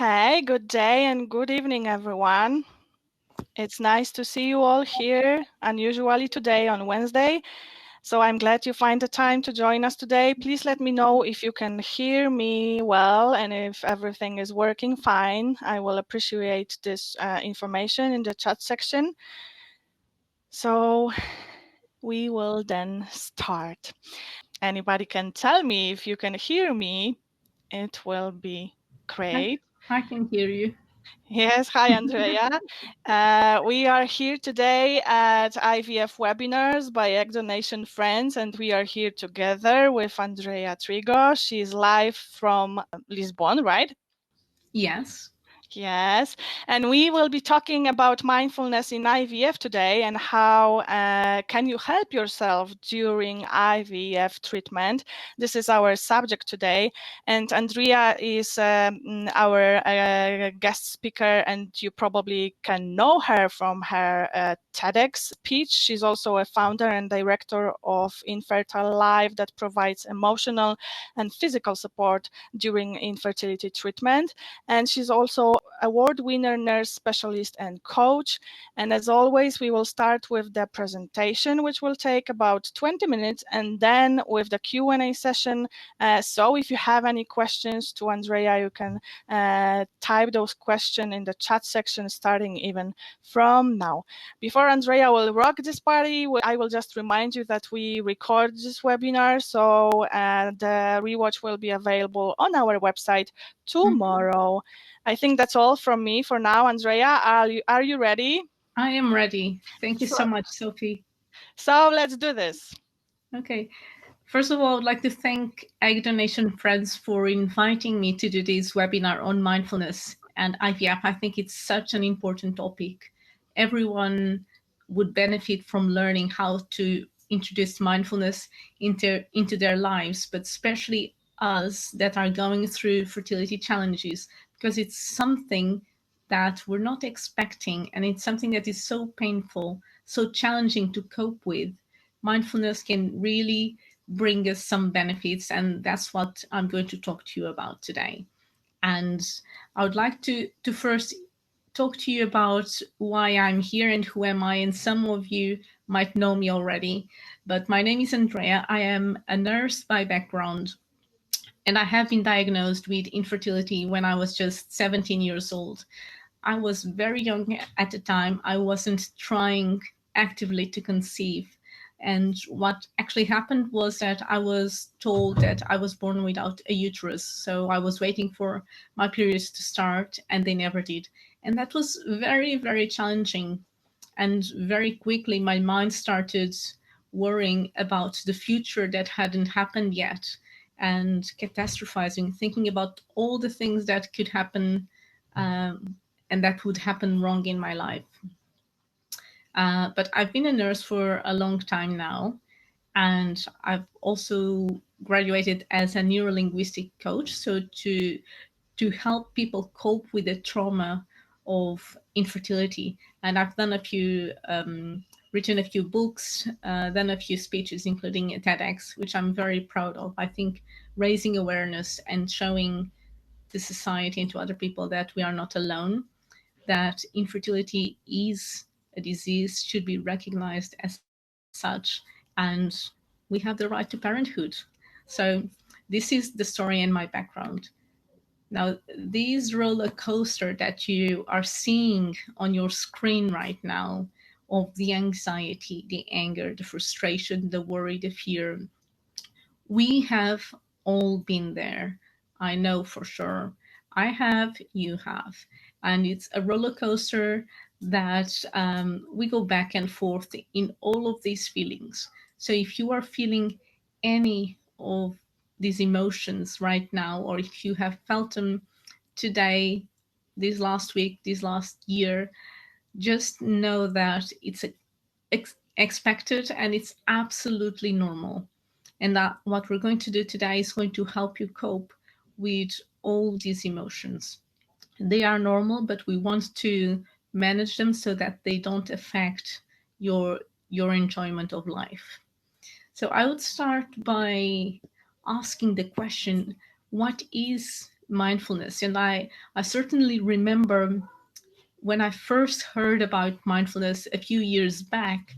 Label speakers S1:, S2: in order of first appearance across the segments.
S1: Hey, good day and good evening, everyone. It's nice to see you all here, unusually today on Wednesday. So I'm glad you find the time to join us today. Please let me know if you can hear me well and if everything is working fine. I will appreciate this information in the chat section. So we will then start. Anybody can tell me if you can hear me. It will be great.
S2: I can hear you.
S1: Yes, hi, Andrea. We are here today at IVF Webinars by Egg Donation Friends, and we are here together with Andreia Trigo. She's live from Lisbon, right?
S2: Yes.
S1: Yes, and we will be talking about mindfulness in IVF today and how can you help yourself during IVF treatment. This is our subject today, and Andrea is our guest speaker, and you probably can know her from her TEDx speech. She's also a founder and director of Infertile Life that provides emotional and physical support during infertility treatment, and she's also award winner, nurse specialist, and coach. And as always, we will start with the presentation, which will take about 20 minutes, and then with the Q&A session. So if you have any questions to Andrea, you can type those questions in the chat section, starting even from now. Before Andrea will rock this party, I will just remind you that we record this webinar, so the rewatch will be available on our website tomorrow. I think that's all from me for now. Andrea, are you ready?
S2: I am ready. Thank you so much, Sophie.
S1: So let's do this.
S2: Okay. First of all, I'd like to thank Egg Donation Friends for inviting me to do this webinar on mindfulness and IVF. I think it's such an important topic. Everyone would benefit from learning how to introduce mindfulness into their lives, but especially us that are going through fertility challenges, because it's something that we're not expecting, and it's something that is so painful, so challenging to cope with. Mindfulness can really bring us some benefits, and that's what I'm going to talk to you about today. And I would like to first talk to you about why I'm here and who am I. And some of you might know me already, but my name is Andrea. I am a nurse by background, and I have been diagnosed with infertility when I was just 17 years old. I was very young at the time. I wasn't trying actively to conceive. And what actually happened was that I was told that I was born without a uterus. So I was waiting for my periods to start, and they never did. And that was very, very challenging. And very quickly, my mind started worrying about the future that hadn't happened yet, and catastrophizing, thinking about all the things that could happen and that would happen wrong in my life. But I've been a nurse for a long time now, and I've also graduated as a neurolinguistic coach, so to help people cope with the trauma of infertility. And I've done written a few books, done a few speeches, including a TEDx, which I'm very proud of. I think raising awareness and showing to society and to other people that we are not alone, that infertility is a disease, should be recognized as such, and we have the right to parenthood. So this is the story and my background. Now, this roller coaster that you are seeing on your screen right now, of the anxiety, the anger, the frustration, the worry, the fear, we have all been there. I know for sure. I have, you have. And it's a roller coaster that we go back and forth in all of these feelings. So if you are feeling any of these emotions right now, or if you have felt them today, this last week, this last year, just know that it's expected and it's absolutely normal. And that what we're going to do today is going to help you cope with all these emotions. They are normal, but we want to manage them so that they don't affect your enjoyment of life. So I would start by asking the question, what is mindfulness. And I certainly remember when I first heard about mindfulness a few years back,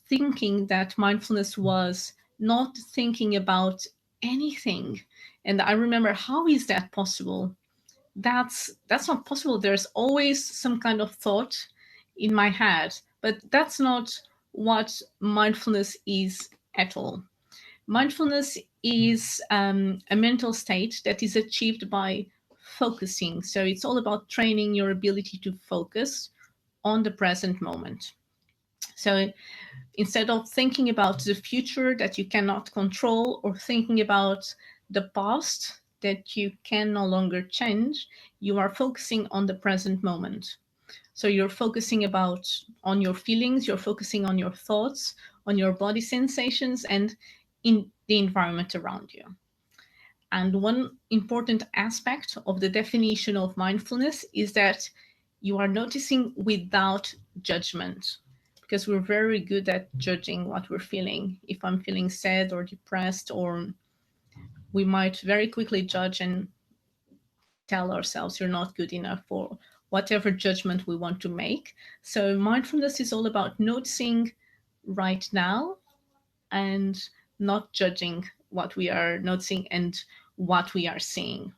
S2: thinking that mindfulness was not thinking about anything. And I remember, how is that possible? That's not possible. There's always some kind of thought in my head, but that's not what mindfulness is at all. Mindfulness is a mental state that is achieved by focusing. So it's all about training your ability to focus on the present moment. So instead of thinking about the future that you cannot control, or thinking about the past that you can no longer change, you are focusing on the present moment. So you're focusing on your feelings, you're focusing on your thoughts, on your body sensations, and in the environment around you. And one important aspect of the definition of mindfulness is that you are noticing without judgment, because we're very good at judging what we're feeling. If I'm feeling sad or depressed, or we might very quickly judge and tell ourselves you're not good enough, for whatever judgment we want to make. So mindfulness is all about noticing right now and not judging what we are noticing and what we are seeing.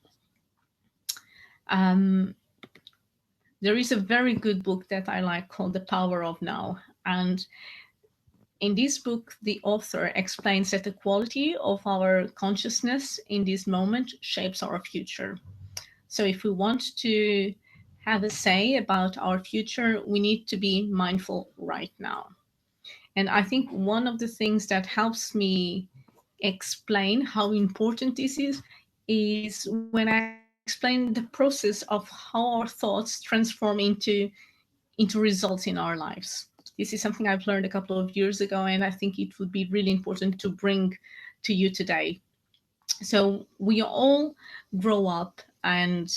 S2: Um, there is a very good book that I like called The Power of Now. And in this book, the author explains that the quality of our consciousness in this moment shapes our future. So if we want to have a say about our future, we need to be mindful right now. And I think one of the things that helps me explain how important this is when I explain the process of how our thoughts transform into results in our lives. This is something I've learned a couple of years ago, and I think it would be really important to bring to you today. So we all grow up, and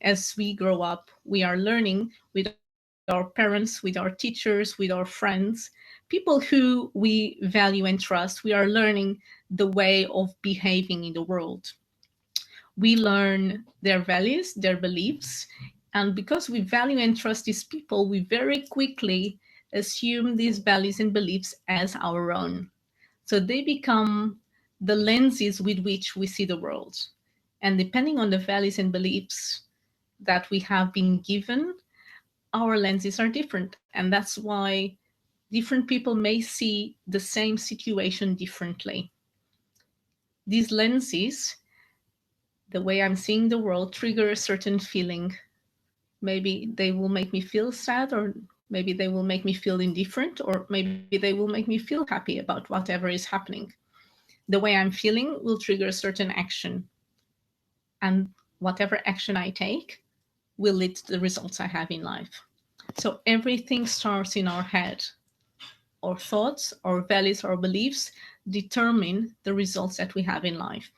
S2: as we grow up, we are learning with our parents, with our teachers, with our friends, people who we value and trust. We are learning the way of behaving in the world. We learn their values, their beliefs, and because we value and trust these people, we very quickly assume these values and beliefs as our own. So they become the lenses with which we see the world. And depending on the values and beliefs that we have been given, our lenses are different. And that's why different people may see the same situation differently. These lenses, the way I'm seeing the world, trigger a certain feeling. Maybe they will make me feel sad, or maybe they will make me feel indifferent, or maybe they will make me feel happy about whatever is happening. The way I'm feeling will trigger a certain action. And whatever action I take will lead to the results I have in life. So everything starts in our head. Our thoughts, our values, our beliefs determine the results that we have in life.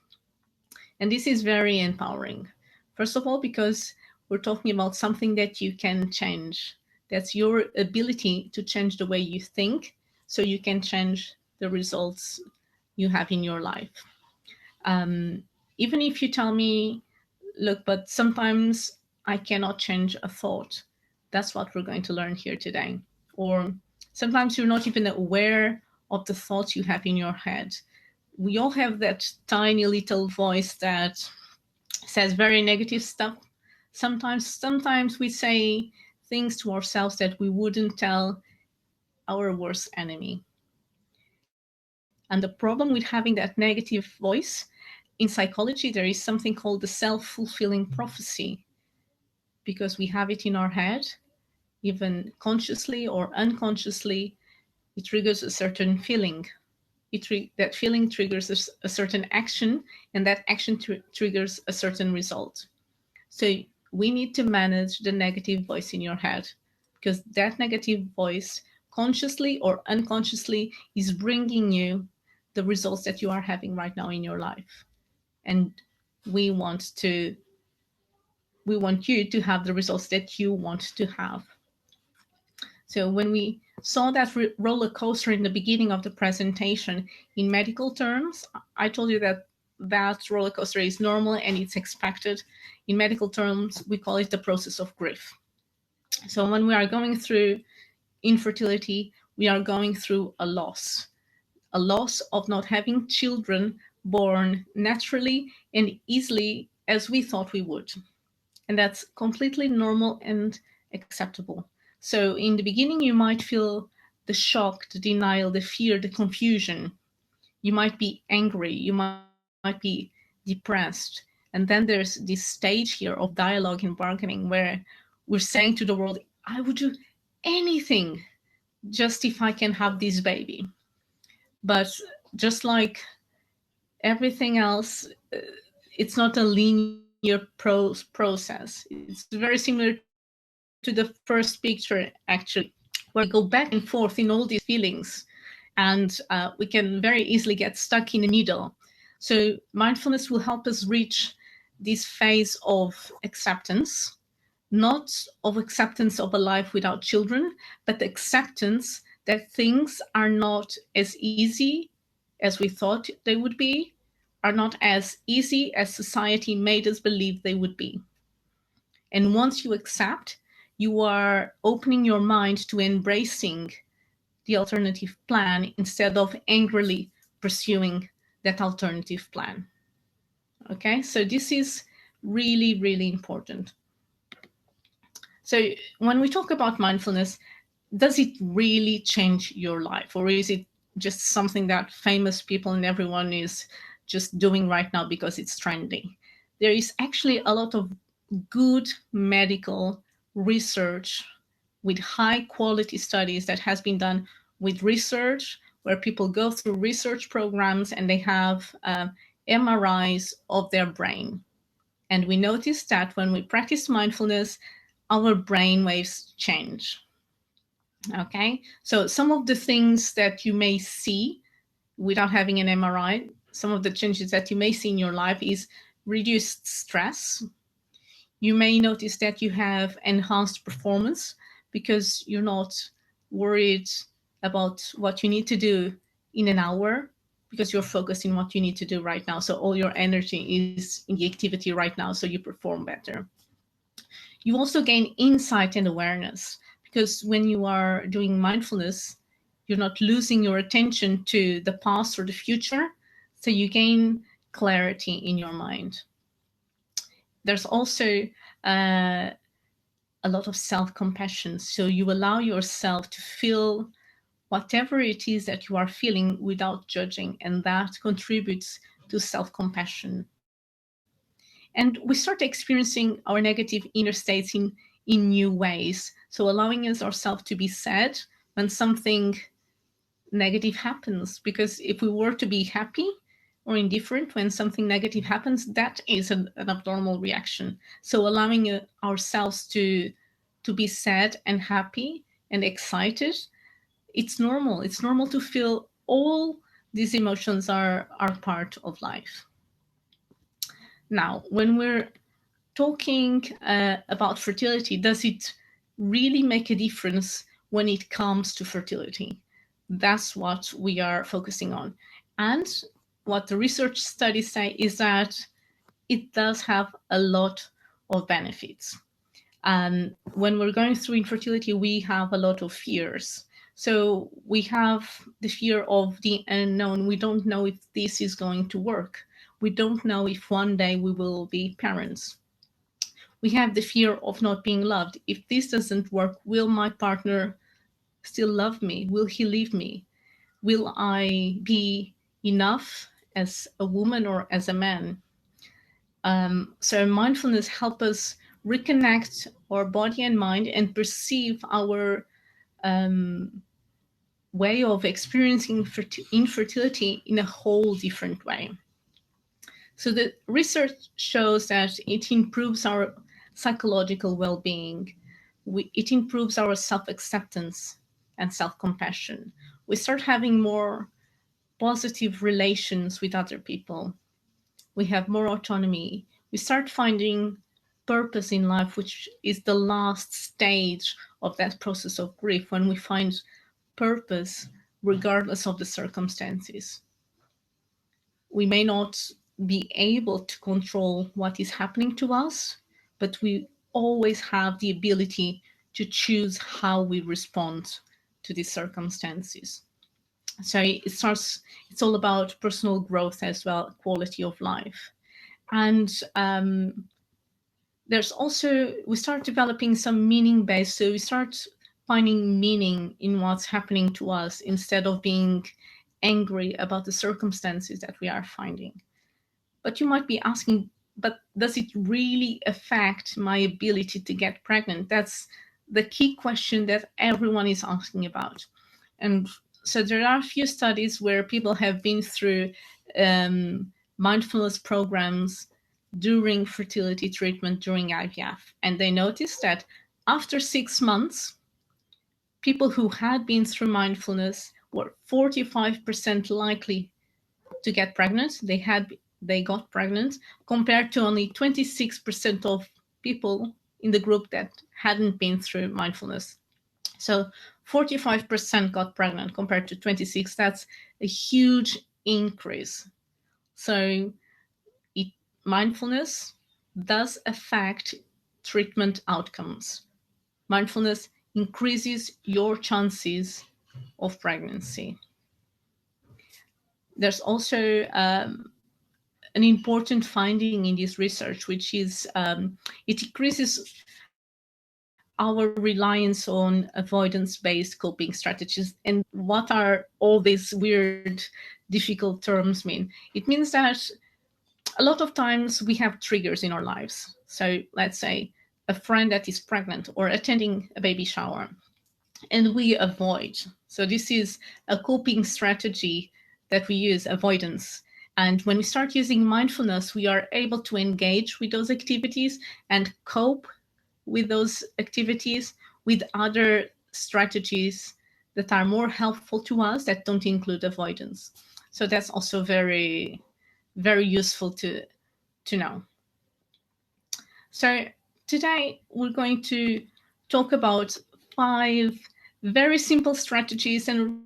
S2: And this is very empowering. First of all, because we're talking about something that you can change. That's your ability to change the way you think, so you can change the results you have in your life. Even if you tell me, look, but sometimes I cannot change a thought. That's what we're going to learn here today. Or sometimes you're not even aware of the thoughts you have in your head. We all have that tiny little voice that says very negative stuff. Sometimes we say things to ourselves that we wouldn't tell our worst enemy. And the problem with having that negative voice, in psychology, there is something called the self-fulfilling prophecy, because we have it in our head, even consciously or unconsciously. It triggers a certain feeling. That feeling triggers a certain action, and that action triggers a certain result. So we need to manage the negative voice in your head, because that negative voice, consciously or unconsciously, is bringing you the results that you are having right now in your life. And we want you to have the results that you want to have. So when we saw that roller coaster in the beginning of the presentation, in medical terms, I told you that that roller coaster is normal and it's expected. In medical terms, we call it the process of grief. So when we are going through infertility, we are going through a loss of not having children born naturally and easily as we thought we would. And that's completely normal and acceptable. So in the beginning, you might feel the shock, the denial, the fear, the confusion. You might be angry, you might be depressed. And then there's this stage here of dialogue and bargaining where we're saying to the world, I would do anything just if I can have this baby. But just like everything else, it's not a linear process. It's very similar to the first picture, actually, where we go back and forth in all these feelings, and we can very easily get stuck in the middle. So mindfulness will help us reach this phase of acceptance, not of acceptance of a life without children, but acceptance that things are not as easy as we thought they would be, are not as easy as society made us believe they would be. And once you accept, you are opening your mind to embracing the alternative plan instead of angrily pursuing that alternative plan. Okay, so this is really, really important. So when we talk about mindfulness, does it really change your life, or is it just something that famous people and everyone is just doing right now because it's trendy? There is actually a lot of good medical research with high quality studies that has been done with research, where people go through research programs and they have MRIs of their brain. And we notice that when we practice mindfulness, our brain waves change. Okay, so some of the things that you may see without having an MRI, some of the changes that you may see in your life is reduced stress. You may notice that you have enhanced performance because you're not worried about what you need to do in an hour, because you're focused in what you need to do right now. So all your energy is in the activity right now, so you perform better. You also gain insight and awareness, because when you are doing mindfulness, you're not losing your attention to the past or the future, so you gain clarity in your mind. There's also a lot of self-compassion, so you allow yourself to feel whatever it is that you are feeling without judging, and that contributes to self-compassion. And we start experiencing our negative inner states in new ways, so allowing us ourselves to be sad when something negative happens, because if we were to be happy or indifferent when something negative happens, that is an abnormal reaction. So allowing ourselves to be sad and happy and excited, it's normal. It's normal to feel all these emotions are part of life. Now, when we're talking about fertility, does it really make a difference when it comes to fertility? That's what we are focusing on. And what the research studies say is that it does have a lot of benefits. When we're going through infertility, we have a lot of fears. So we have the fear of the unknown. We don't know if this is going to work. We don't know if one day we will be parents. We have the fear of not being loved. If this doesn't work, will my partner still love me? Will he leave me? Will I be enough as a woman or as a man? So mindfulness helps us reconnect our body and mind and perceive our way of experiencing infertility in a whole different way. So the research shows that it improves our psychological well-being. It improves our self-acceptance and self-compassion. We start having more positive relations with other people. We have more autonomy. We start finding purpose in life, which is the last stage of that process of grief, when we find purpose regardless of the circumstances. We may not be able to control what is happening to us, but we always have the ability to choose how we respond to these circumstances. So it's all about personal growth as well, quality of life. And there's also, we start developing some meaning-based, so we start finding meaning in what's happening to us instead of being angry about the circumstances that we are finding. But you might be asking, but does it really affect my ability to get pregnant? That's the key question that everyone is asking about. And so there are a few studies where people have been through mindfulness programs during fertility treatment during IVF. And they noticed that after 6 months, people who had been through mindfulness were 45% likely to get pregnant. They got pregnant, compared to only 26% of people in the group that hadn't been through mindfulness. So 45% got pregnant compared to 26. That's a huge increase. So mindfulness does affect treatment outcomes. Mindfulness increases your chances of pregnancy. There's also an important finding in this research, which is it decreases our reliance on avoidance-based coping strategies. And what are all these weird, difficult terms mean? It means that a lot of times we have triggers in our lives. So let's say a friend that is pregnant or attending a baby shower, and we avoid. So this is a coping strategy that we use, avoidance. And when we start using mindfulness, we are able to engage with those activities and cope with those activities with other strategies that are more helpful to us that don't include avoidance. So that's also very, very useful to know. So today we're going to talk about 5 very simple strategies, and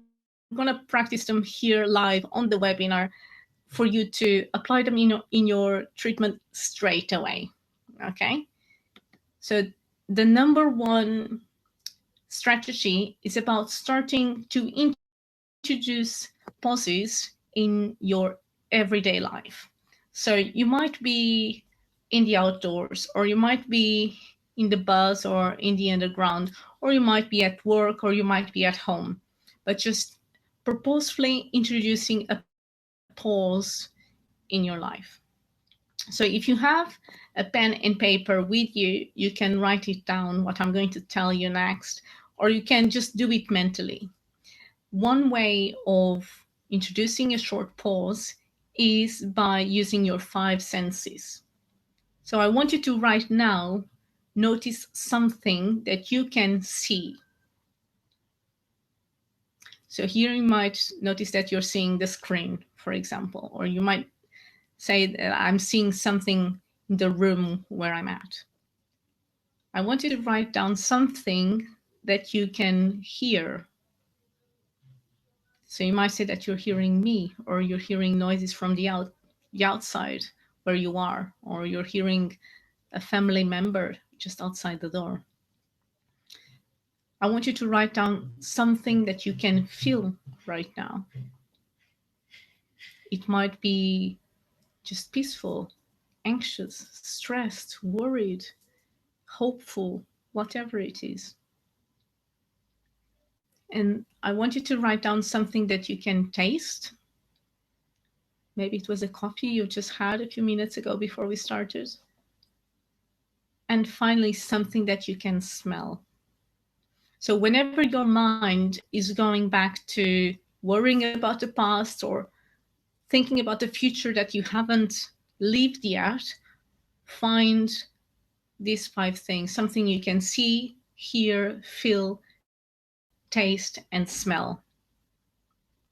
S2: we're going to practice them here live on the webinar for you to apply them in your treatment straight away. Okay? So the number 1 strategy is about starting to introduce pauses in your everyday life. So you might be in the outdoors, or you might be in the bus or in the underground, or you might be at work, or you might be at home, but just purposefully introducing a pause in your life. So if you have a pen and paper with you, you can write it down, what I'm going to tell you next, or you can just do it mentally. One way of introducing a short pause is by using your 5 senses. So I want you to right now notice something that you can see. So here you might notice that you're seeing the screen, for example, or you might say that I'm seeing something in the room where I'm at. I want you to write down something that you can hear. So you might say that you're hearing me, or you're hearing noises from the outside where you are, or you're hearing a family member just outside the door. I want you to write down something that you can feel right now. It might be just peaceful, anxious, stressed, worried, hopeful, whatever it is. And I want you to write down something that you can taste. Maybe it was a coffee you just had a few minutes ago before we started. And finally, something that you can smell. So whenever your mind is going back to worrying about the past or thinking about the future that you haven't lived yet, find these 5 things, something you can see, hear, feel, taste, and smell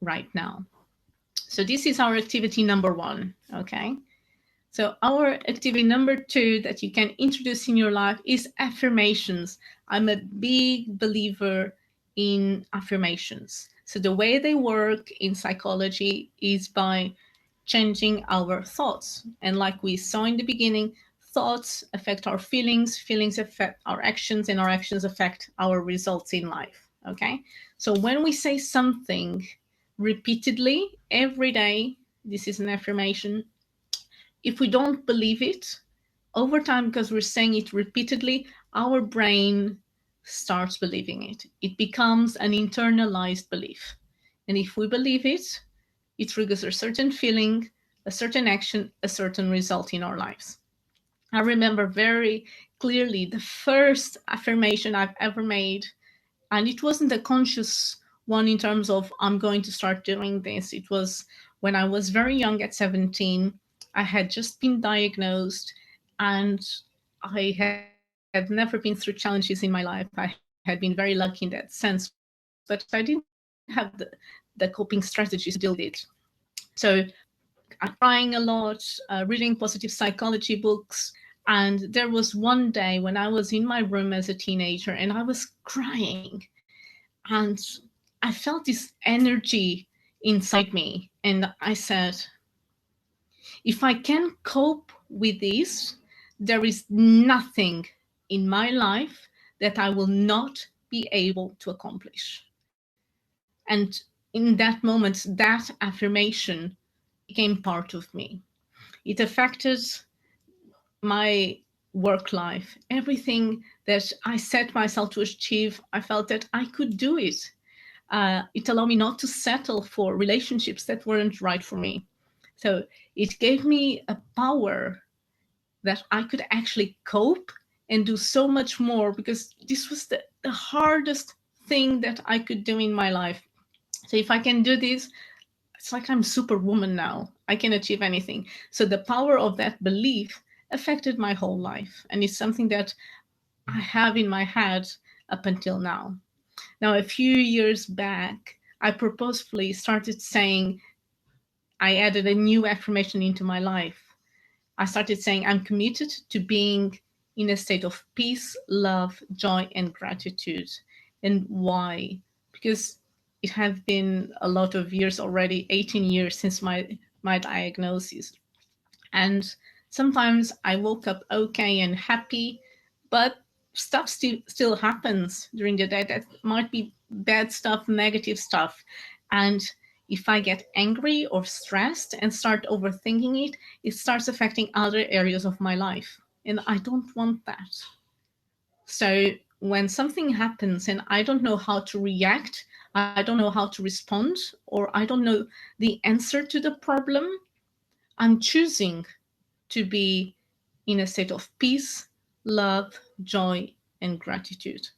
S2: right now. So this is our activity number 1, okay? So our activity number 2 that you can introduce in your life is affirmations. I'm a big believer in affirmations. So the way they work in psychology is by changing our thoughts. And like we saw in the beginning, thoughts affect our feelings, feelings affect our actions, and our actions affect our results in life. Okay? So when we say something repeatedly every day, this is an affirmation. If we don't believe it, over time, because we're saying it repeatedly, our brain starts believing it. It becomes an internalized belief. And if we believe it, it triggers a certain feeling, a certain action, a certain result in our lives. I remember very clearly the first affirmation I've ever made, and it wasn't a conscious one in terms of I'm going to start doing this. It was when I was very young at 17. I had just been diagnosed, and I had never been through challenges in my life. I had been very lucky in that sense, but I didn't have the coping strategies to deal with it. So I'm crying a lot, reading positive psychology books. And there was one day when I was in my room as a teenager and I was crying, and I felt this energy inside me. And I said, if I can cope with this, there is nothing in my life that I will not be able to accomplish. And in that moment, that affirmation became part of me. It affected my work life. Everything that I set myself to achieve, I felt that I could do it. It allowed me not to settle for relationships that weren't right for me. So it gave me a power that I could actually cope and do so much more, because this was the hardest thing that I could do in my life. So if I can do this, it's like I'm superwoman now. I can achieve anything. So the power of that belief affected my whole life. And it's something that I have in my head up until now. Now, a few years back, I purposefully started saying, I added a new affirmation into my life. I started saying, I'm committed to being in a state of peace, love, joy, and gratitude. And why? Because it has been a lot of years already, 18 years since my diagnosis. And sometimes I woke up okay and happy, but stuff still happens during the day. That might be bad stuff, negative stuff. And if I get angry or stressed and start overthinking it, it starts affecting other areas of my life. And I don't want that. So when something happens and I don't know how to react, I don't know how to respond, or I don't know the answer to the problem, I'm choosing to be in a state of peace, love, joy, and gratitude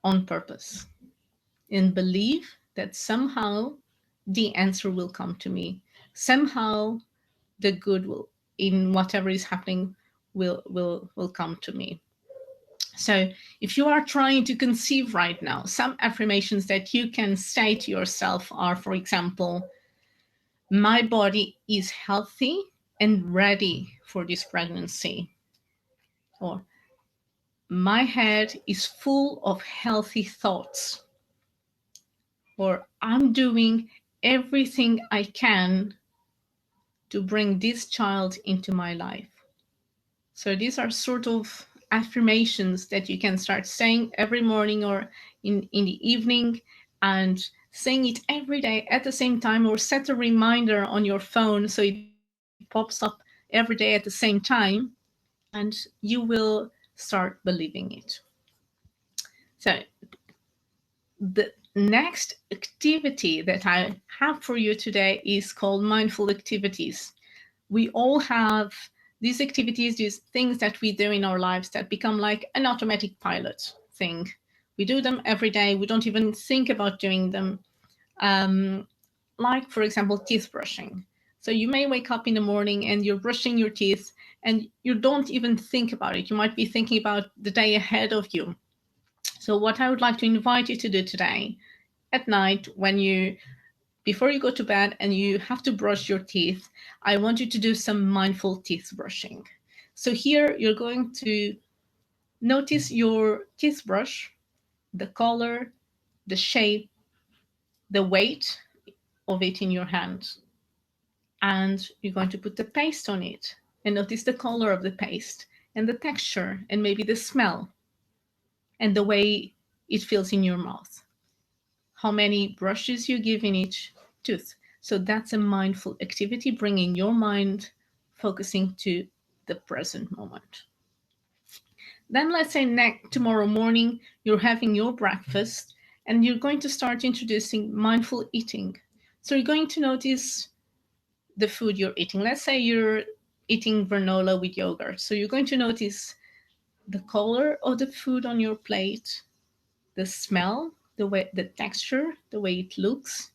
S2: on purpose, and believe that somehow the answer will come to me. Somehow the good will, in whatever is happening, will come to me. So if you are trying to conceive right now, some affirmations that you can say to yourself are, for example, my body is healthy and ready for this pregnancy. Or my head is full of healthy thoughts. Or I'm doing everything I can to bring this child into my life. So these are sort of affirmations that you can start saying every morning or in the evening, and saying it every day at the same time, or set a reminder on your phone so it pops up every day at the same time, and you will start believing it. So the next activity that I have for you today is called mindful activities. We all have these activities, these things that we do in our lives that become like an automatic pilot thing. We do them every day. We don't even think about doing them. Like, for example, teeth brushing. So you may wake up in the morning and you're brushing your teeth and you don't even think about it. You might be thinking about the day ahead of you. So what I would like to invite you to do today at night, before you go to bed and you have to brush your teeth, I want you to do some mindful teeth brushing. So here you're going to notice your teeth brush, the color, the shape, the weight of it in your hand. and you're going to put the paste on it, and notice the color of the paste and the texture and maybe the smell and the way it feels in your mouth, how many brushes you give in each tooth. So that's a mindful activity, bringing your mind focusing to the present moment. Then let's say tomorrow morning you're having your breakfast and you're going to start introducing mindful eating. So you're going to notice the food you're eating. Let's say you're eating granola with yogurt. So you're going to notice the color of the food on your plate, the smell, the way, the texture, the way it looks,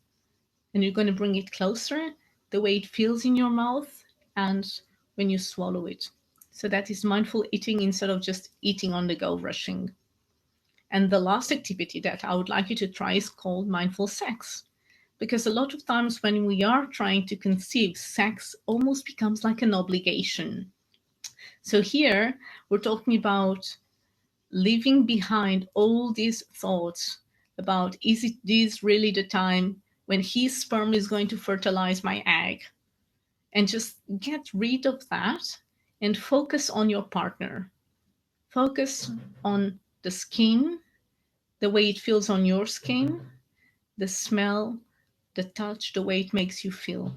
S2: and you're going to bring it closer, the way it feels in your mouth, and when you swallow it. So that is mindful eating instead of just eating on the go, rushing. And the last activity that I would like you to try is called mindful sex. Because a lot of times when we are trying to conceive, sex almost becomes like an obligation. So here we're talking about leaving behind all these thoughts about, is it this really the time when his sperm is going to fertilize my egg? And just get rid of that and focus on your partner. Focus on the skin, the way it feels on your skin, the smell, the touch, the way it makes you feel.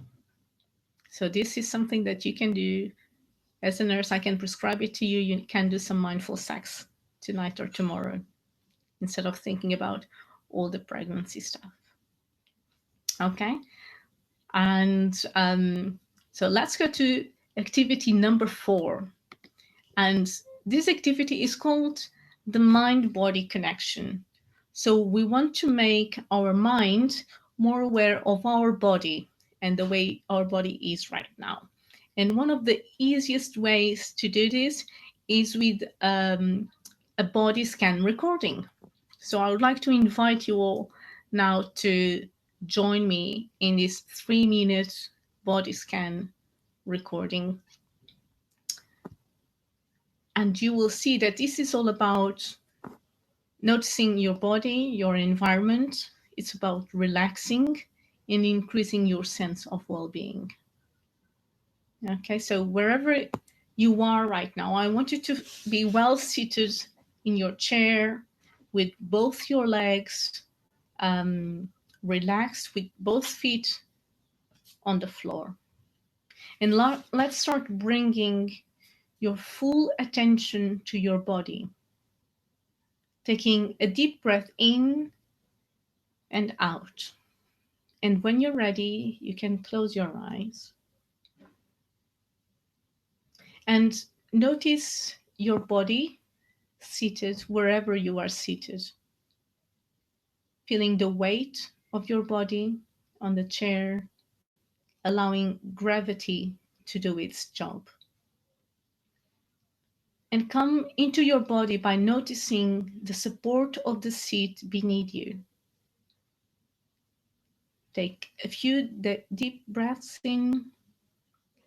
S2: So this is something that you can do. As a nurse, I can prescribe it to you. You can do some mindful sex tonight or tomorrow instead of thinking about all the pregnancy stuff. Okay? And so let's go to activity number 4. And this activity is called the mind-body connection. So we want to make our mind more aware of our body and the way our body is right now. And one of the easiest ways to do this is with a body scan recording. So I would like to invite you all now to join me in this 3-minute body scan recording. And you will see that this is all about noticing your body, your environment. It's about relaxing and increasing your sense of well-being. Okay, so wherever you are right now, I want you to be well seated in your chair with both your legs relaxed, with both feet on the floor. And let's start bringing your full attention to your body. Taking a deep breath in and out. And when you're ready, you can close your eyes. And notice your body seated wherever you are seated. Feeling the weight of your body on the chair, allowing gravity to do its job. And come into your body by noticing the support of the seat beneath you. Take a few deep breaths in,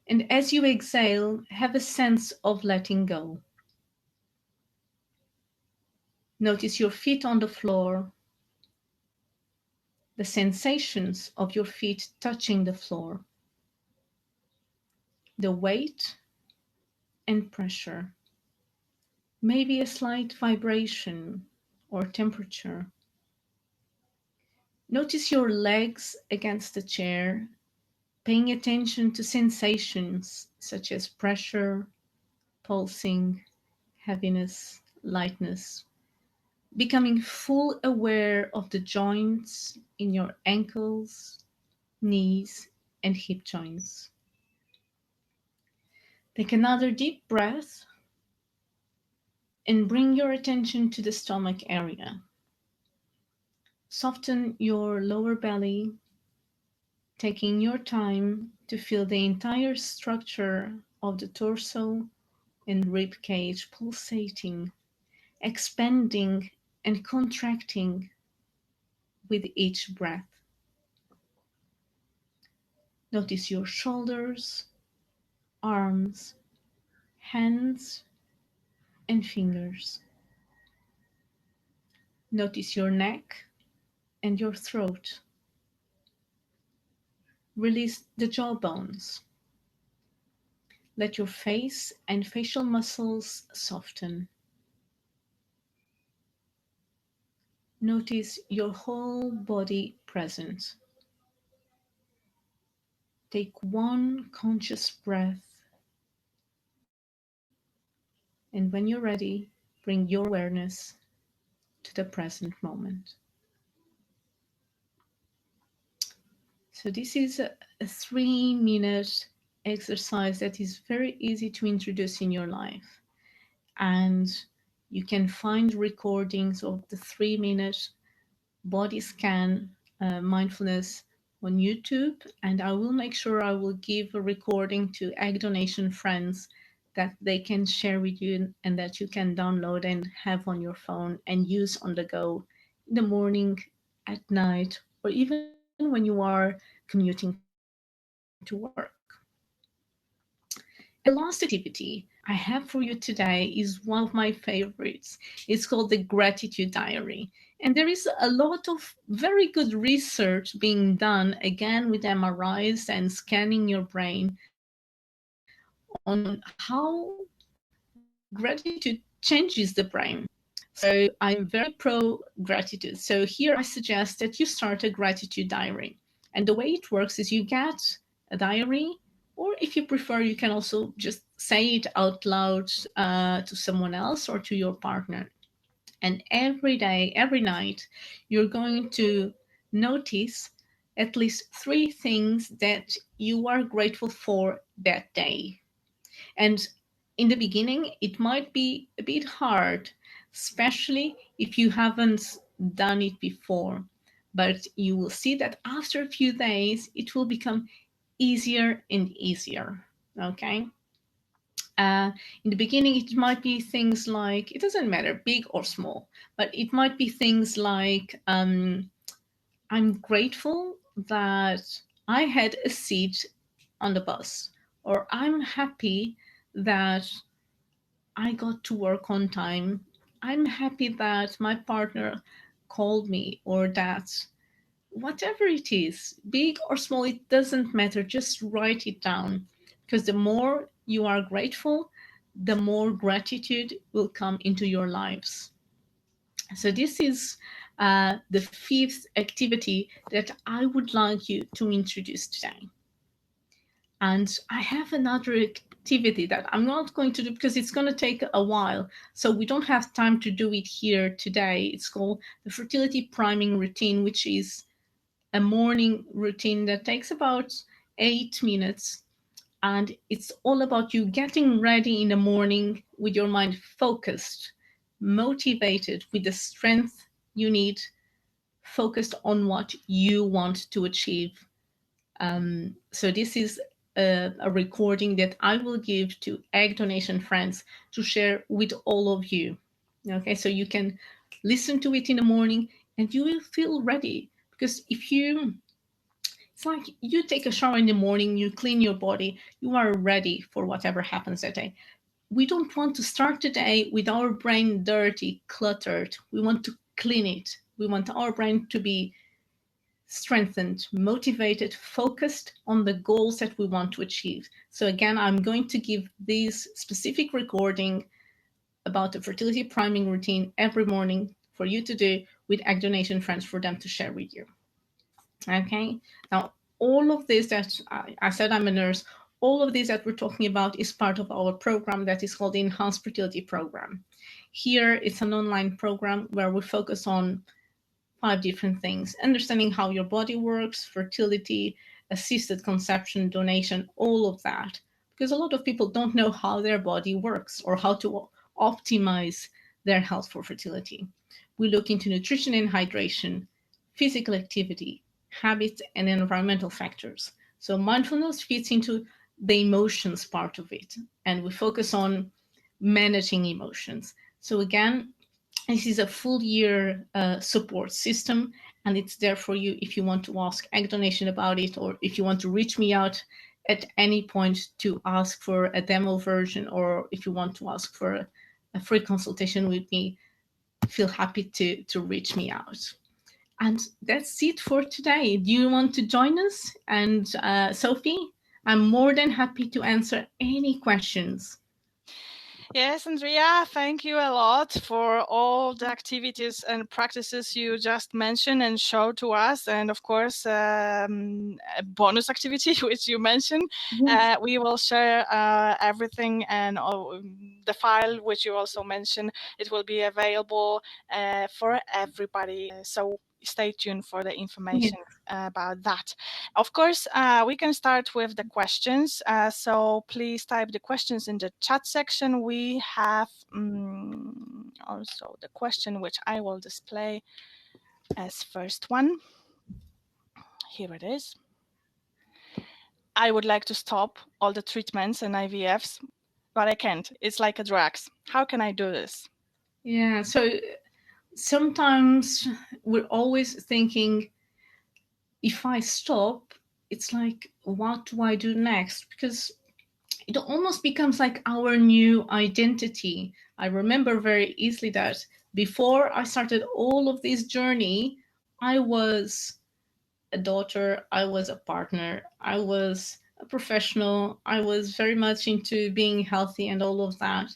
S2: and as you exhale, have a sense of letting go. Notice your feet on the floor, the sensations of your feet touching the floor, the weight and pressure, maybe a slight vibration or temperature. Notice your legs against the chair, paying attention to sensations such as pressure, pulsing, heaviness, lightness, becoming full aware of the joints in your ankles, knees, and hip joints. Take another deep breath and bring your attention to the stomach area. Soften your lower belly, taking your time to feel the entire structure of the torso and rib cage pulsating, expanding and contracting with each breath. Notice your shoulders, arms, hands, and fingers. Notice your neck and your throat. Release the jaw bones. Let your face and facial muscles soften. Notice your whole body present. Take one conscious breath, and when you're ready, bring your awareness to the present moment. So this is a 3-minute exercise that is very easy to introduce in your life. And you can find recordings of the 3-minute body scan mindfulness on YouTube. And I will make sure I will give a recording to egg donation friends that they can share with you and that you can download and have on your phone and use on the go in the morning, at night, or even when you are commuting to work. And the last activity I have for you today is one of my favorites. It's called the Gratitude Diary. And there is a lot of very good research being done, again with MRIs and scanning your brain, on how gratitude changes the brain. So I'm very pro gratitude. So here I suggest that you start a gratitude diary. And the way it works is you get a diary, or if you prefer, you can also just say it out loud to someone else or to your partner. And every day, every night, you're going to notice at least 3 things that you are grateful for that day. And in the beginning, it might be a bit hard, especially if you haven't done it before. But you will see that after a few days, it will become easier and easier. Okay? In the beginning, it might be things like, it doesn't matter, big or small, but it might be things like, I'm grateful that I had a seat on the bus, or I'm happy that I got to work on time. I'm happy that my partner called me, or that whatever it is, big or small, it doesn't matter. Just write it down, because the more you are grateful, the more gratitude will come into your lives. So this is the 5th activity that I would like you to introduce today. And I have another activity that I'm not going to do because it's going to take a while. So we don't have time to do it here today. It's called the Fertility Priming Routine, which is a morning routine that takes about 8 minutes. And it's all about you getting ready in the morning with your mind focused, motivated, with the strength you need, focused on what you want to achieve. So this is a recording that I will give to egg donation friends to share with all of you. Okay, so you can listen to it in the morning and you will feel ready. Because it's like you take a shower in the morning, you clean your body, you are ready for whatever happens that day. We don't want to start the day with our brain dirty, cluttered. We want to clean it. We want our brain to be strengthened, motivated, focused on the goals that we want to achieve. So again, I'm going to give this specific recording about the fertility priming routine every morning for you to do with egg donation friends, for them to share with you. Okay, now all of this that I said, I'm a nurse, all of this that we're talking about is part of our program that is called the Enhanced Fertility Program. Here, it's an online program where we focus on 5 different things: understanding how your body works, fertility, assisted conception, donation, all of that. Because a lot of people don't know how their body works or how to optimize their health for fertility. We look into nutrition and hydration, physical activity, habits, and environmental factors. So mindfulness fits into the emotions part of it, and we focus on managing emotions. So again, this is a full year support system, and it's there for you if you want to ask egg donation about it, or if you want to reach me out at any point to ask for a demo version, or if you want to ask for a free consultation with me, feel happy to reach me out. And that's it for today. Do you want to join us? And Sophie, I'm more than happy to answer any questions.
S1: Yes, Andrea, thank you a lot for all the activities and practices you just mentioned and showed to us. And of course, a bonus activity, which you mentioned.
S2: Yes.
S1: We will share everything and the file, which you also mentioned. It will be available for everybody. So stay tuned for the information about that. Of course, we can start with the questions. So please type the questions in the chat section. We have also the question which I will display as first one. Here it is. I would like to stop all the treatments and IVFs, but I can't. It's like a drugs. How can I do this?
S2: Yeah, so sometimes we're always thinking, if I stop, it's like, what do I do next? Because it almost becomes like our new identity. I remember very easily that before I started all of this journey, I was a daughter, I was a partner, I was a professional, I was very much into being healthy and all of that.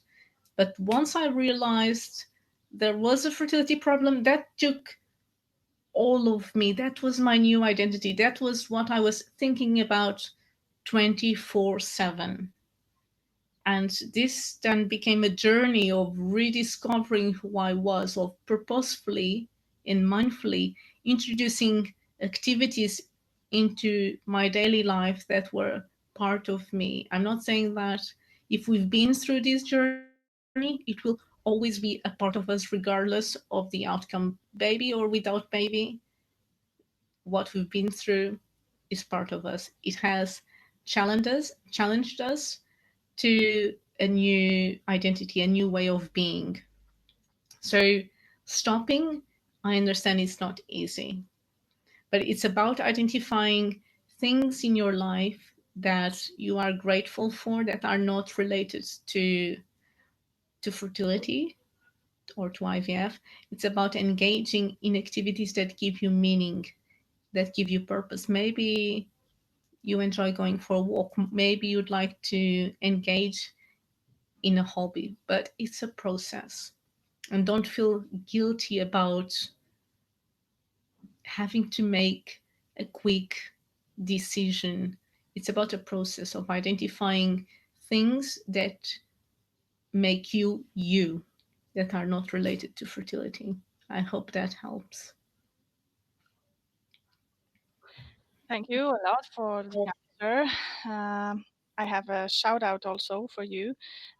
S2: But once I realized there was a fertility problem, that took all of me. That was my new identity. That was what I was thinking about 24/7. And this then became a journey of rediscovering who I was, of purposefully and mindfully introducing activities into my daily life that were part of me. I'm not saying that if we've been through this journey, it will always be a part of us, regardless of the outcome, baby or without baby. What we've been through is part of us. It has challenged us to a new identity, a new way of being. So stopping, I understand it's not easy, but it's about identifying things in your life that you are grateful for that are not related to fertility or to IVF. It's about engaging in activities that give you meaning, that give you purpose. Maybe you enjoy going for a walk. Maybe you'd like to engage in a hobby, but it's a process. And don't feel guilty about having to make a quick decision. It's about a process of identifying things that make you you, that are not related to fertility. I hope that helps.
S1: Thank you a lot for the answer. I have a shout out also for you.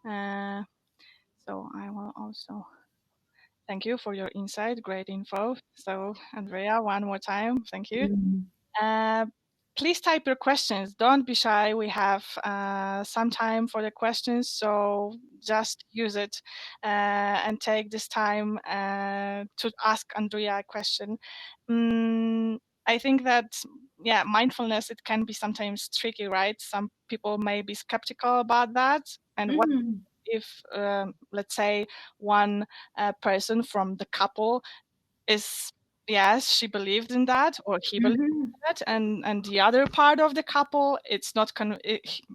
S1: So I will also thank you for your insight, great info. So Andrea, one more time, thank you. Uh, please type your questions. Don't be shy. We have some time for the questions, so just use it and take this time to ask Andrea a question. I think that, yeah, mindfulness, it can be sometimes tricky, right? Some people may be skeptical about that. And what if, let's say, one person from the couple is, yes, she believed in that, or he believed in that, and the other part of the couple, it's not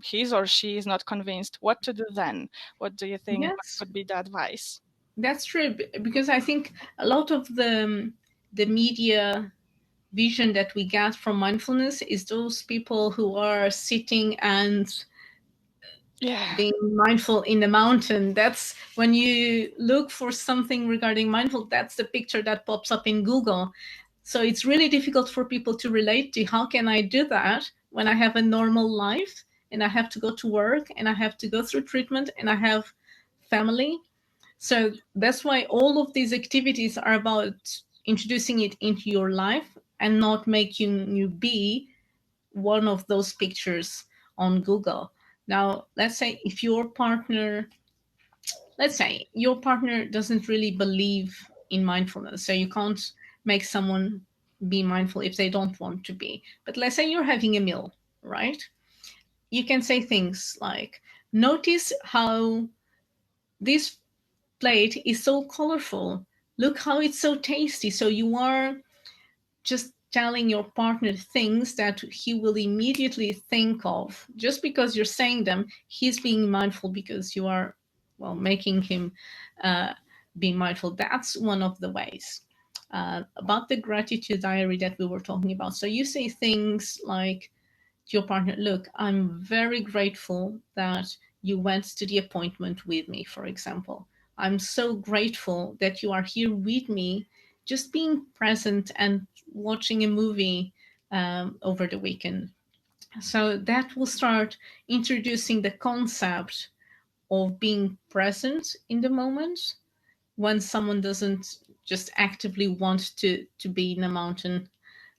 S1: his or she is not convinced. What to do then? What do you think? What
S2: Yes,
S1: would be the advice?
S2: that's true. Because I think a lot of the media vision that we get from mindfulness is those people who are sitting and
S1: Yeah.
S2: being mindful in the mountain. That's when you look for something regarding mindful, that's the picture that pops up in Google. So it's really difficult for people to relate to, how can I do that when I have a normal life and I have to go to work and I have to go through treatment and I have family. So that's why all of these activities are about introducing it into your life and not making you be one of those pictures on Google. Now, let's say your partner doesn't really believe in mindfulness, so you can't make someone be mindful if they don't want to be. But let's say you're having a meal, right? You can say things like, notice how this plate is so colorful. Look how it's so tasty. So you are just telling your partner things that he will immediately think of. Just because you're saying them, he's being mindful because you are, well, making him be mindful. That's one of the ways. About the gratitude diary that we were talking about. So you say things like to your partner, look, I'm very grateful that you went to the appointment with me, for example. I'm so grateful that you are here with me, just being present and watching a movie over the weekend. So that will start introducing the concept of being present in the moment when someone doesn't just actively want to be in a mountain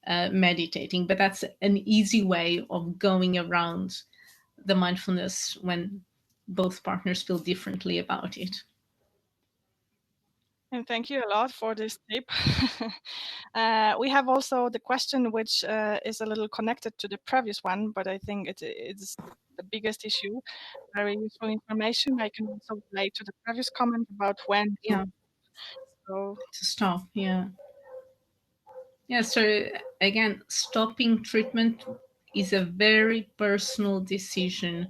S2: meditating. But that's an easy way of going around the mindfulness when both partners feel differently about it.
S1: And thank you a lot for this tip. We have also the question, which is a little connected to the previous one, but I think it's the biggest issue. Very useful information. I can also relate to the previous comment about when to.
S2: Yeah,
S1: So
S2: to stop. Yeah. Yeah. So again, stopping treatment is a very personal decision.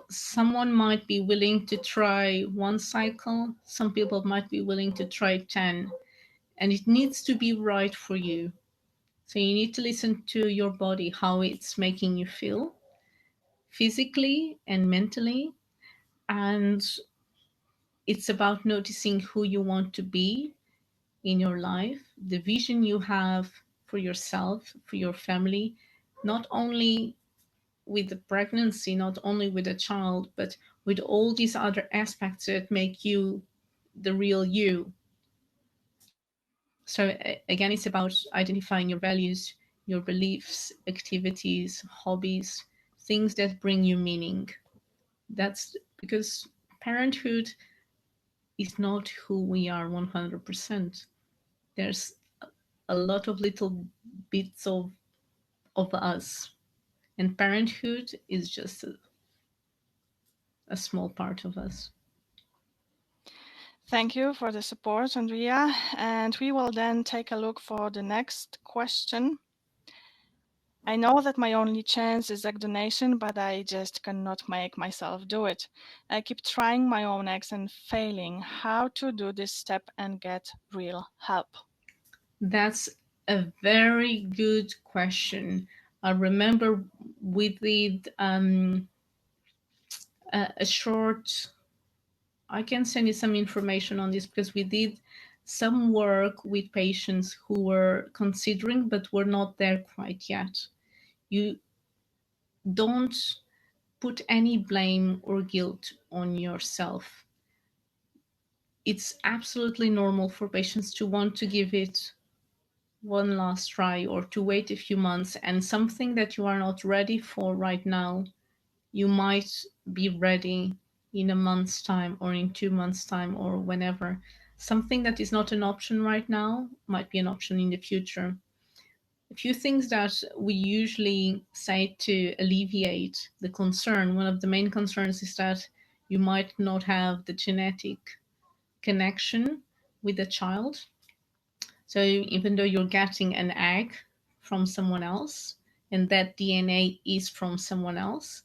S2: Someone might be willing to try one cycle, some people might be willing to try 10, and it needs to be right for you. So you need to listen to your body, how it's making you feel physically and mentally. And it's about noticing who you want to be in your life, the vision you have for yourself, for your family, not only with the pregnancy, not only with a child, but with all these other aspects that make you the real you. So again, it's about identifying your values, your beliefs, activities, hobbies, things that bring you meaning. That's because parenthood is not who we are 100%. There's a lot of little bits of us, and parenthood is just a small part of us.
S1: thank you for the support, Andrea. And we will then take a look for the next question. I know that my only chance is egg donation, but I just cannot make myself do it. I keep trying my own eggs and failing. How to do this step and get real help?
S2: That's a very good question. I remember we did a short, I can send you some information on this because we did some work with patients who were considering but were not there quite yet. You don't put any blame or guilt on yourself. It's absolutely normal for patients to want to give it one last try or to wait a few months, and something that you are not ready for right now, you might be ready in a month's time or in 2 months' time or whenever. Something that is not an option right now might be an option in the future. A few things that we usually say to alleviate the concern. One of the main concerns is that you might not have the genetic connection with the child. So even though you're getting an egg from someone else and that DNA is from someone else,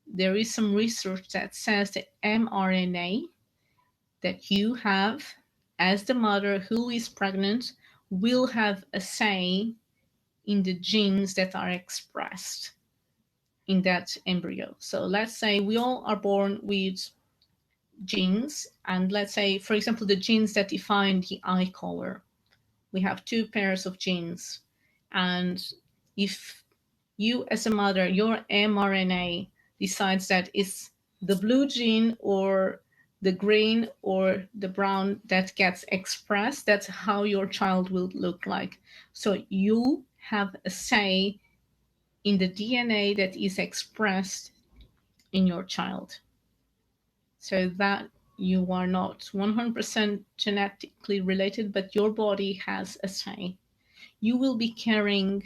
S2: there is some research that says that mRNA that you have as the mother who is pregnant will have a say in the genes that are expressed in that embryo. So let's say we all are born with genes, and let's say, for example, the genes that define the eye color. We have two pairs of genes. And if you, as a mother, your mRNA decides that it's the blue gene or the green or the brown that gets expressed, that's how your child will look like. So you have a say in the DNA that is expressed in your child. So that you are not 100% genetically related, but your body has a say. You will be carrying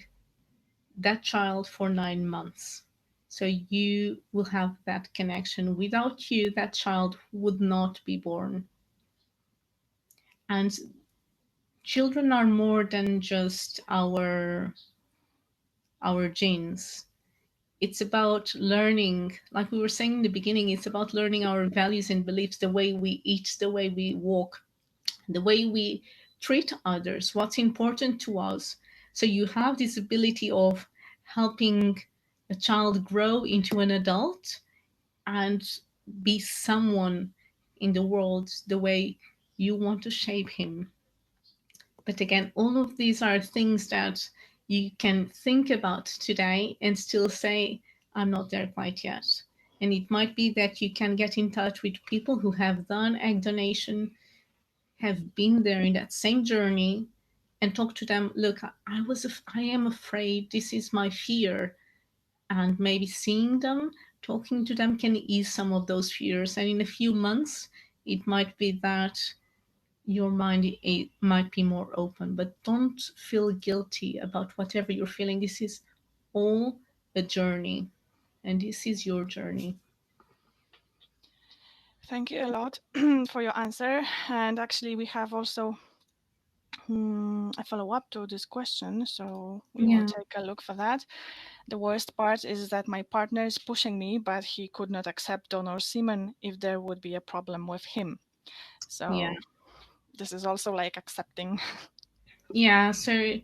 S2: that child for 9 months. So you will have that connection. Without you, that child would not be born. And children are more than just our genes. It's about learning, like we were saying in the beginning, it's about learning our values and beliefs, the way we eat, the way we walk, the way we treat others, what's important to us. So you have this ability of helping a child grow into an adult and be someone in the world the way you want to shape him. But again, all of these are things that you can think about today and still say, I'm not there quite yet. And it might be that you can get in touch with people who have done egg donation, have been there in that same journey, and talk to them. Look, I am afraid. This is my fear. And maybe seeing them, talking to them can ease some of those fears. And in a few months, it might be that your mind might be more open, but don't feel guilty about whatever you're feeling. This is all a journey, and this is your journey.
S1: Thank you a lot for your answer. And actually, we have also a follow-up to this question, so we will
S2: Yeah,
S1: take a look for that. The worst part is that my partner is pushing me, but he could not accept donor semen if there would be a problem with him.
S2: yeah,
S1: So this is also like accepting.
S2: yeah. So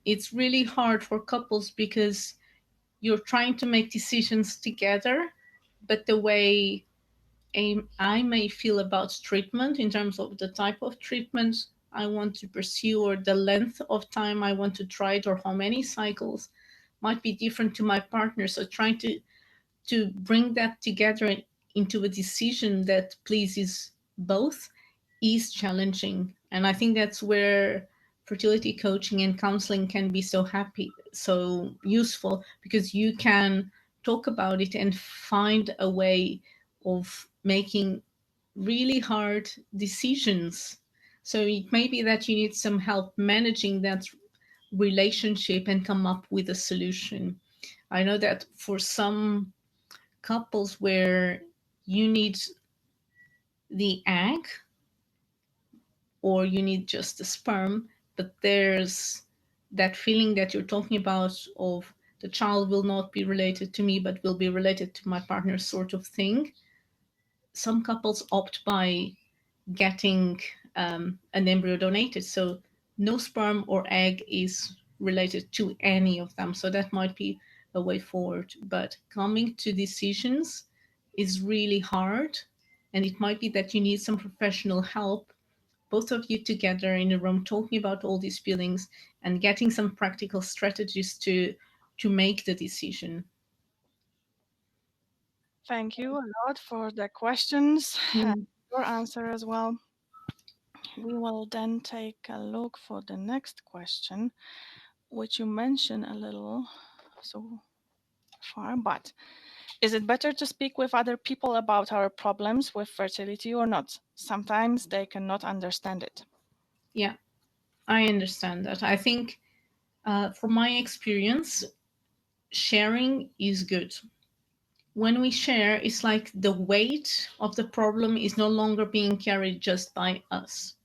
S2: it's really hard for couples because you're trying to make decisions together, but the way I may feel about treatment in terms of the type of treatment I want to pursue or the length of time I want to try it or how many cycles might be different to my partner. So trying to bring that together into a decision that pleases both is challenging. And I think that's where fertility coaching and counseling can be so useful, because you can talk about it and find a way of making really hard decisions. So it may be that you need some help managing that relationship and come up with a solution. I know that for some couples where you need the egg or you need just the sperm, but there's that feeling that you're talking about of the child will not be related to me but will be related to my partner, sort of thing. Some couples opt by getting an embryo donated, so no sperm or egg is related to any of them. So that might be a way forward, but coming to decisions is really hard, and it might be that you need some professional help, both of you together in a room talking about all these feelings and getting some practical strategies to make the decision.
S1: Thank you a lot for the questions and
S2: Mm.
S1: your answer as well. We will then take a look for the next question, which you mentioned a little so far, but is it better to speak with other people about our problems with fertility or not? Sometimes they cannot understand it.
S2: Yeah, I understand that. I think from my experience, sharing is good. When we share, it's like the weight of the problem is no longer being carried just by us.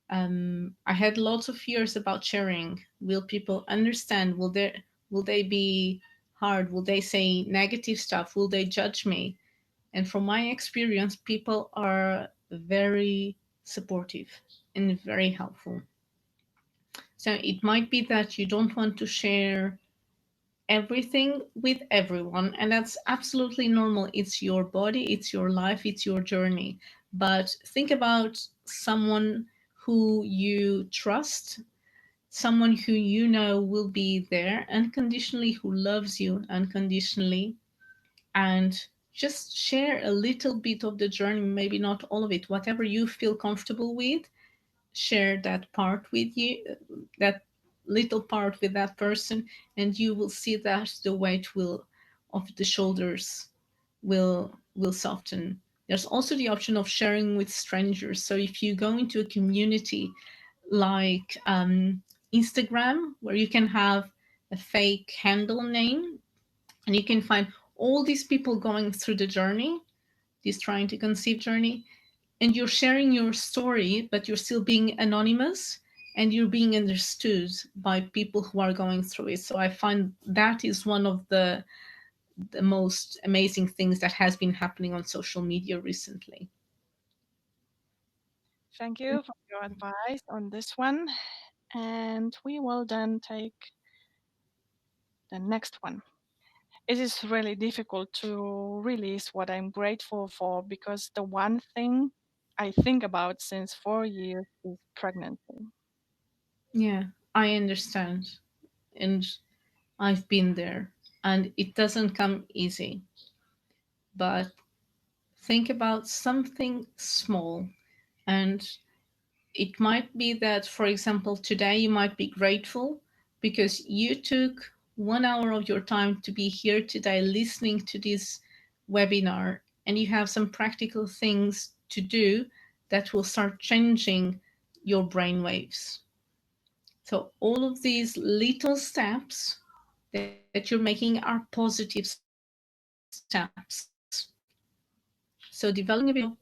S2: I had lots of fears about sharing. Will people understand? Will they be hard? Will they say negative stuff? Will they judge me? And from my experience, people are very supportive and very helpful. So it might be that you don't want to share everything with everyone, and that's absolutely normal. It's your body, it's your life, it's your journey. But think about someone who you trust, someone who you know will be there unconditionally, who loves you unconditionally, and just share a little bit of the journey, maybe not all of it, whatever you feel comfortable with. Share that part with you, that little part with that person, and you will see that the weight will of the shoulders will soften. There's also the option of sharing with strangers. So if you go into a community like Instagram, where you can have a fake handle name and you can find all these people going through the journey, this trying to conceive journey, and you're sharing your story, but you're still being anonymous, and you're being understood by people who are going through it. So I find that is one of the most amazing things that has been happening on social media recently.
S1: Thank you for your advice on this one. And we will then take the next one. It is really difficult to release what I'm grateful for because the one thing I think about since 4 years is pregnancy.
S2: Yeah, I understand. And I've been there. And it doesn't come easy. But think about something small. And it might be that, for example, today you might be grateful because you took 1 hour of your time to be here today listening to this webinar, and you have some practical things to do that will start changing your brain waves. So all of these little steps that you're making are positive steps. So developing a bit of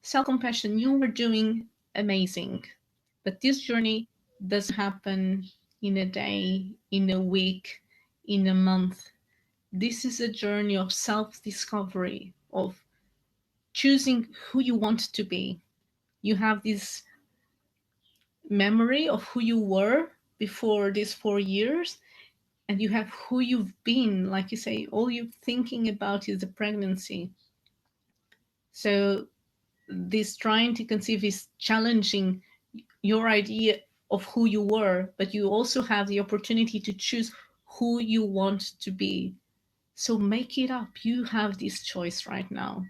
S2: self-compassion, you are doing amazing. But this journey doesn't happen in a day, in a week, in a month. This is a journey of self-discovery, of choosing who you want to be. You have this memory of who you were before these 4 years, and you have who you've been. Like you say, all you're thinking about is the pregnancy. So this trying to conceive is challenging your idea of who you were, but you also have the opportunity to choose who you want to be. So make it up. You have this choice right now.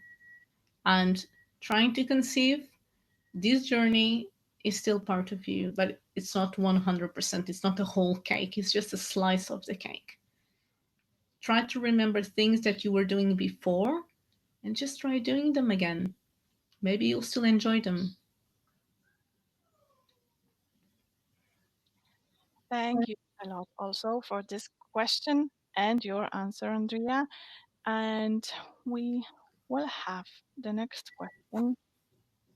S2: And trying to conceive, this journey is still part of you, but it's not 100%. It's not a whole cake, it's just a slice of the cake. Try to remember things that you were doing before and just try doing them again. Maybe you'll still enjoy them.
S1: Thank you a lot also for this question and your answer, Andrea. And we will have the next question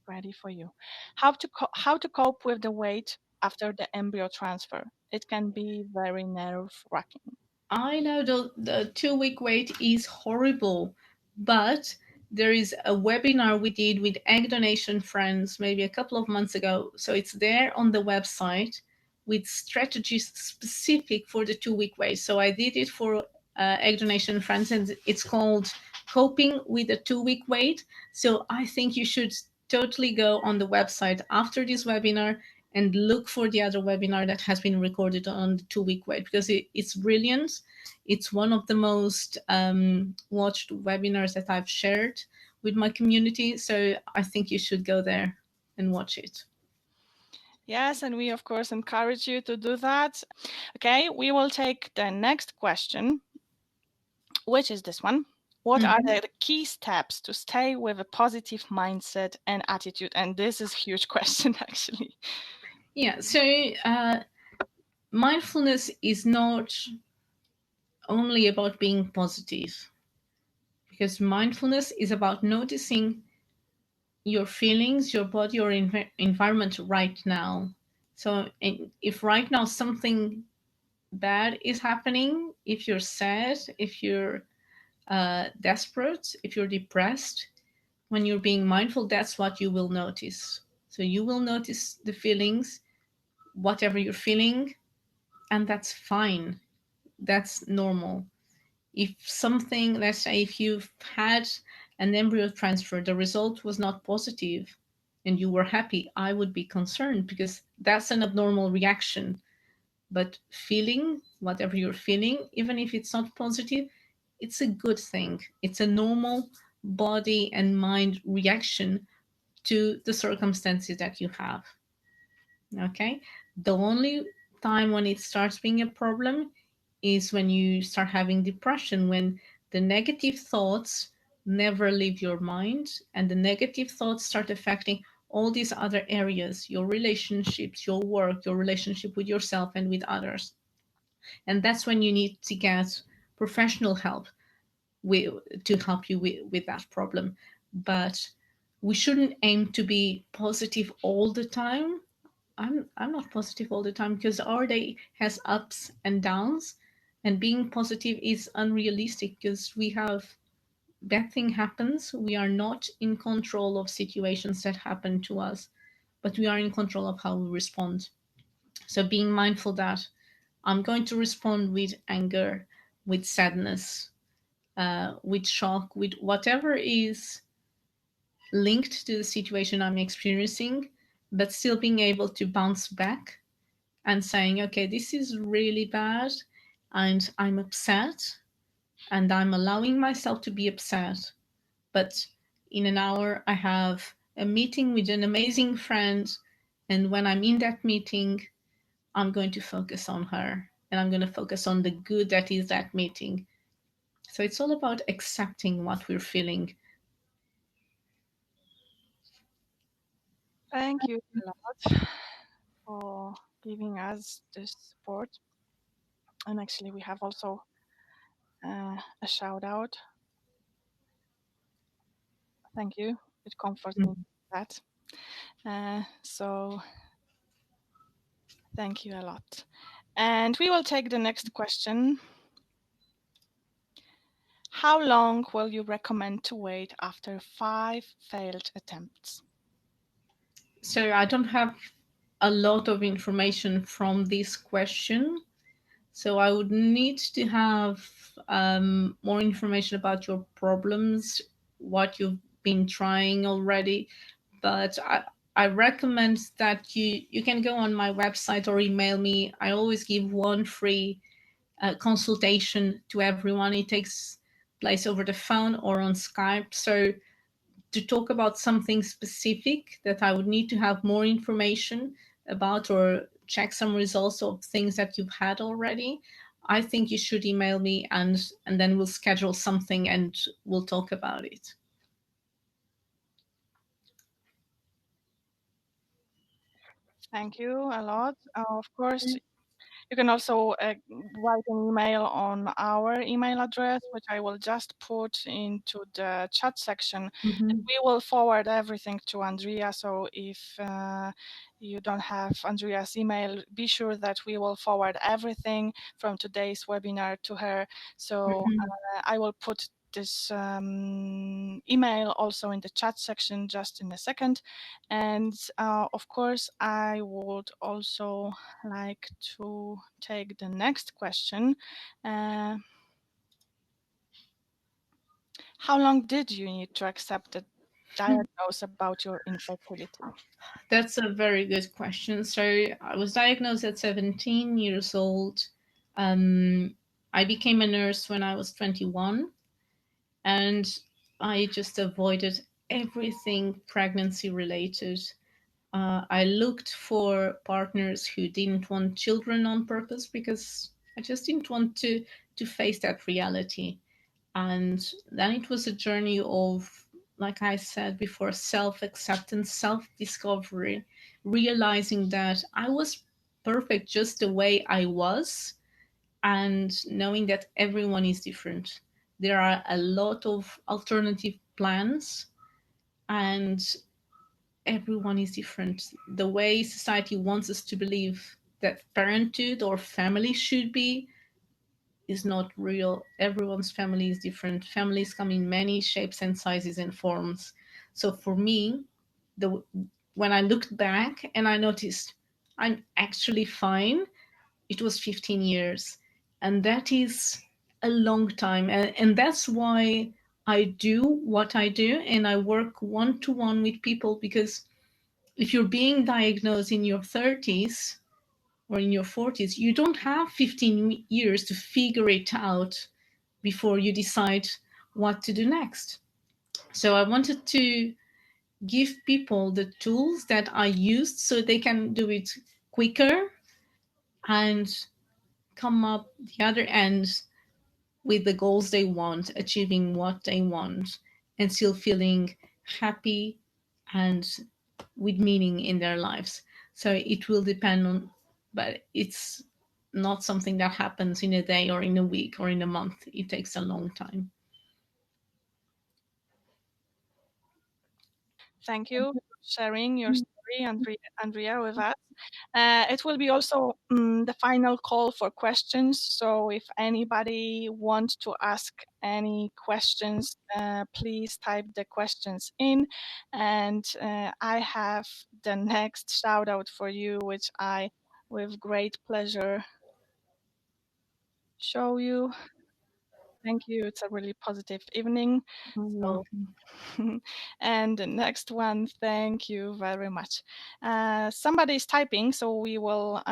S1: ready for you. How to cope with the weight after the embryo transfer? It can be very nerve wracking.
S2: I know the 2 week wait is horrible, but there is a webinar we did with egg donation friends maybe a couple of months ago. So it's there on the website with strategies specific for the 2 week wait. So I did it for egg donation friends, and it's called Coping with a 2 week wait. So I think you should totally go on the website after this webinar and look for the other webinar that has been recorded on the 2 week wait, because it's brilliant. It's one of the most watched webinars that I've shared with my community. So I think you should go there and watch it.
S1: Yes, and we of course encourage you to do that. Okay, we will take the next question, which is this one. What are the key steps to stay with a positive mindset and attitude? And this is a huge question, actually.
S2: Yeah, so mindfulness is not only about being positive, because mindfulness is about noticing your feelings, your body, your environment right now. So if right now something bad is happening, if you're sad, if you're desperate, if you're depressed, when you're being mindful, that's what you will notice. So you will notice the feelings, whatever you're feeling, and that's fine. That's normal. If something, let's say, if you've had an embryo transfer, the result was not positive and you were happy, I would be concerned because that's an abnormal reaction. But feeling whatever you're feeling, even if it's not positive, it's a good thing. It's a normal body and mind reaction to the circumstances that you have. Okay? The only time when it starts being a problem is when you start having depression, when the negative thoughts never leave your mind and the negative thoughts start affecting all these other areas, your relationships, your work, your relationship with yourself and with others. And that's when you need to get professional help to help you with that problem. But we shouldn't aim to be positive all the time. I'm not positive all the time because our day has ups and downs, and being positive is unrealistic because we have bad thing happens. We are not in control of situations that happen to us, but we are in control of how we respond. So being mindful that I'm going to respond with anger, with sadness, with shock, with whatever is linked to the situation I'm experiencing, but still being able to bounce back and saying, okay, this is really bad and I'm upset and I'm allowing myself to be upset. But in an hour, I have a meeting with an amazing friend. And when I'm in that meeting, I'm going to focus on her and I'm going to focus on the good that is that meeting. So it's all about accepting what we're feeling.
S1: Thank you a lot for giving us this support. And actually, we have also a shout out. Thank you. It comforts me that. So thank you a lot. And we will take the next question. How long will you recommend to wait after 5 failed attempts?
S2: So I don't have a lot of information from this question. So I would need to have more information about your problems, what you've been trying already. But I recommend that you can go on my website or email me. I always give one free consultation to everyone. It takes place over the phone or on Skype. So to talk about something specific that I would need to have more information about or check some results of things that you've had already, I think you should email me and then we'll schedule something and we'll talk about it.
S1: Thank you a lot. Of course, you can also write an email on our email address, which I will just put into the chat section.
S2: Mm-hmm.
S1: We will forward everything to Andrea. So if you don't have Andrea's email, be sure that we will forward everything from today's webinar to her. So I will put this email also in the chat section just in a second. And of course, I would also like to take the next question. How long did you need to accept the diagnosis about your infertility?
S2: That's a very good question. So I was diagnosed at 17 years old. I became a nurse when I was 21, and I just avoided everything pregnancy related. I looked for partners who didn't want children on purpose because I just didn't want to face that reality. And then it was a journey of, like I said before, self acceptance, self discovery, realizing that I was perfect just the way I was, and knowing that everyone is different. There are a lot of alternative plans, and everyone is different. The way society wants us to believe that parenthood or family should be is not real. Everyone's family is different. Families come in many shapes and sizes and forms. So for me, the when I looked back and I noticed I'm actually fine, it was 15 years. And that is a long time. And that's why I do what I do and I work one to one with people, because if you're being diagnosed in your 30s or in your 40s, you don't have 15 years to figure it out before you decide what to do next. So I wanted to give people the tools that I used so they can do it quicker and come up the other end with the goals they want, achieving what they want, and still feeling happy and with meaning in their lives. So it will depend on, but it's not something that happens in a day or in a week or in a month. It takes a long time.
S1: Thank you for sharing your story. Andreia with us. It will be also the final call for questions. So if anybody wants to ask any questions, please type the questions in. And I have the next shout out for you, which I, with great pleasure, show you. Thank you. It's a really positive evening. So, and the next one, thank you very much. Somebody is typing, so we will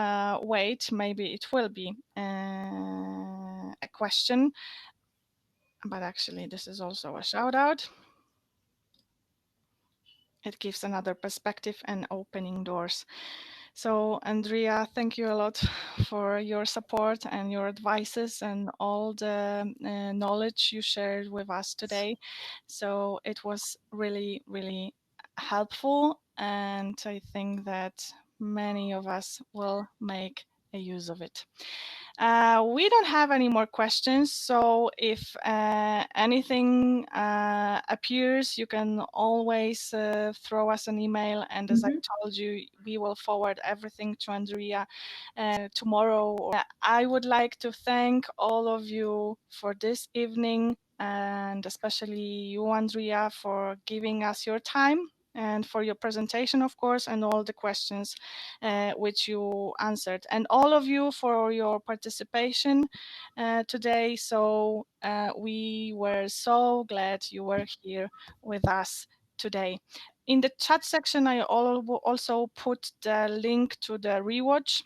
S1: wait. Maybe it will be a question, but actually this is also a shout out. It gives another perspective and opening doors. So Andreia, thank you a lot for your support and your advices and all the knowledge you shared with us today. So it was really, really helpful, and I think that many of us will make a use of it. We don't have any more questions, so if anything appears, you can always throw us an email, and as I told you, we will forward everything to Andreia tomorrow. I would like to thank all of you for this evening, and especially you, Andreia, for giving us your time and for your presentation, of course, and all the questions which you answered, and all of you for your participation today. So we were so glad you were here with us today. In the chat section, I also put the link to the rewatch,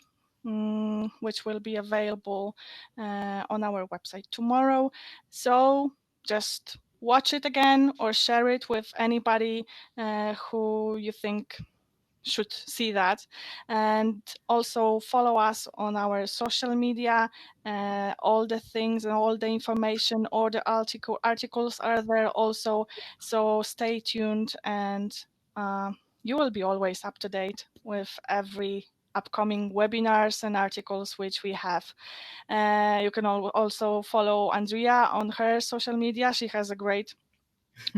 S1: which will be available on our website tomorrow. So just watch it again or share it with anybody who you think should see that, and also follow us on our social media. All the things and all the information, all the articles are there also, so stay tuned, and you will be always up to date with every upcoming webinars and articles which we have. You can also follow Andreia on her social media. She has a great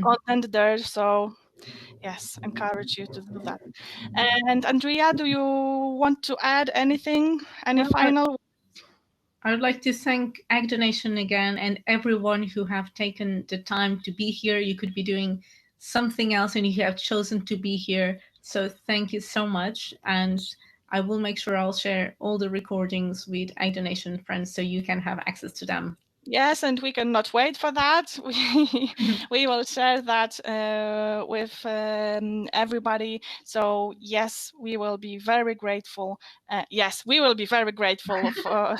S1: content there, so yes, encourage you to do that. And Andreia, do you want to add anything? Any final?
S2: I would like to thank Egg Donation again and everyone who have taken the time to be here. You could be doing something else and you have chosen to be here. So thank you so much. And I will make sure I'll share all the recordings with Egg Donation friends so you can have access to them.
S1: Yes, and we cannot wait for that. We will share that with everybody. So yes, we will be very grateful. Yes, we will be very grateful for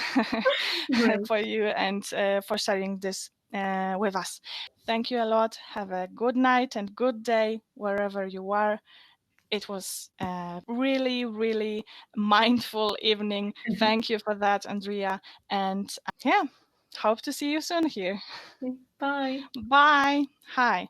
S1: for you and for sharing this with us. Thank you a lot. Have a good night and good day wherever you are. It was a really, really mindful evening. Thank you for that, Andreia. And yeah, hope to see you soon here.
S2: Bye.
S1: Bye. Hi.